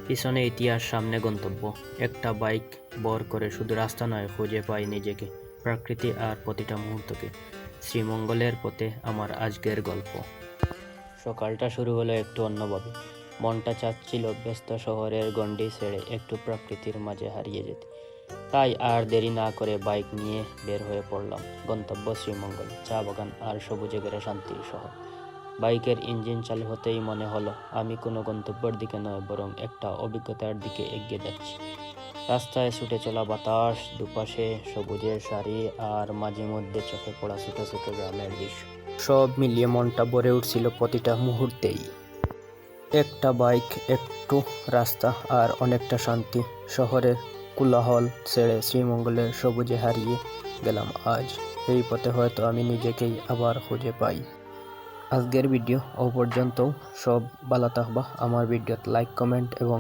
পিছনে ইতিহাস, সামনে গন্তব্য। একটা বাইক ভর করে শুধু রাস্তা নয়, খুঁজে পাই নিজেকে, প্রকৃতি আর প্রতিটা মুহূর্তকে। শ্রীমঙ্গলের পথে আমার আজকের গল্প। সকালটা শুরু হলো একটু অন্যভাবে। মনটা চাচ্ছিল ব্যস্ত শহরের গণ্ডি ছেড়ে একটু প্রকৃতির মাঝে হারিয়ে যেতে। তাই আর দেরি না করে বাইক নিয়ে বের হয়ে পড়লাম। গন্তব্য শ্রীমঙ্গল, চা বাগান আর সবুজে ঘেরা শান্তির শহর। বাইকের ইঞ্জিন চালু হতেই মনে হলো আমি কোনো গন্তব্যের দিকে নয়, বরং একটা অভিজ্ঞতার দিকে এগিয়ে যাচ্ছি। রাস্তায় ছুটে চলা বাতাস, দুপাশে সবুজের সারি, আর মাঝে মধ্যে চোখে পড়া ছোট ছোট গ্রামের দৃশ্য, সব মিলিয়ে মনটা ভরে উঠছিল প্রতিটা মুহূর্তেই। একটা বাইক, একটু রাস্তা আর অনেকটা শান্তি। শহরের কোলাহল ছেড়ে শ্রীমঙ্গলের সবুজে হারিয়ে গেলাম আজ। এই পথে হয়তো আমি নিজেকেই আবার খুঁজে পাই। আজকের ভিডিও ও পর্যন্ত। সব ভালো থাকবা। আমার ভিডিওতে লাইক, কমেন্ট এবং